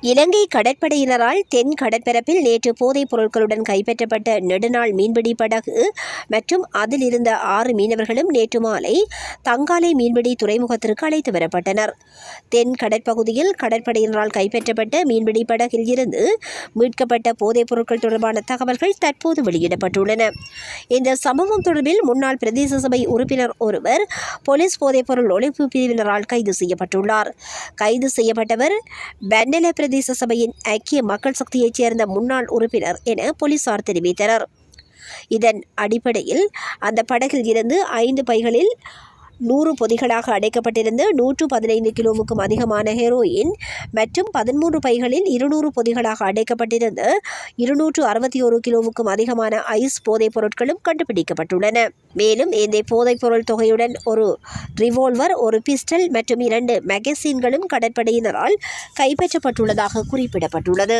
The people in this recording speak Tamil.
இலங்கை கடற்படையினரால் தென் கடற்பரப்பில் நேற்று போதைப் பொருட்களுடன் கைப்பற்றப்பட்ட நெடுநாள் மீன்பிடி படகு மற்றும் அதில் இருந்த 6 மீனவர்களும் நேற்று மாலை தங்காலை மீன்பிடி துறைமுகத்திற்கு அழைத்து வரப்பட்டனர். தென் கடற்பகுதியில் கடற்படையினரால் கைப்பற்றப்பட்ட மீன்பிடி படகில் இருந்து மீட்கப்பட்ட போதைப் பொருட்கள் தொடர்பான தகவல்கள் தற்போது வெளியிடப்பட்டுள்ளன. இந்த சம்பவம் தொடர்பில் முன்னாள் பிரதேச சபை உறுப்பினர் ஒருவர் போலீஸ் போதைப்பொருள் ஒழிப்பு பிரிவினரால் கைது செய்யப்பட்டுள்ளார். கைது செய்யப்பட்டவர் பன்னல பிரதேச சபையின் ஐக்கிய மக்கள் சக்தியைச் சேர்ந்த முன்னாள் உறுப்பினர் என போலீசார் தெரிவித்தனர். இதன் அடிப்படையில் அந்த படகில் இருந்து 5 பைகளில் 100 பொதிகளாக அடைக்கப்பட்டிருந்த 115 கிலோவுக்கும் அதிகமான ஹெரோயின் மற்றும் 13 பைகளில் 200 பொதிகளாக அடைக்கப்பட்டிருந்த 261 கிலோவுக்கும் அதிகமான ஐஸ் போதைப் பொருட்களும் கண்டுபிடிக்கப்பட்டுள்ளன. மேலும் இந்த போதைப் பொருள் தொகையுடன் ஒரு ரிவால்வர், ஒரு பிஸ்டல் மற்றும் 2 மேகசின்களும் கடற்படையினரால் கைப்பற்றப்பட்டுள்ளதாக குறிப்பிடப்பட்டுள்ளது.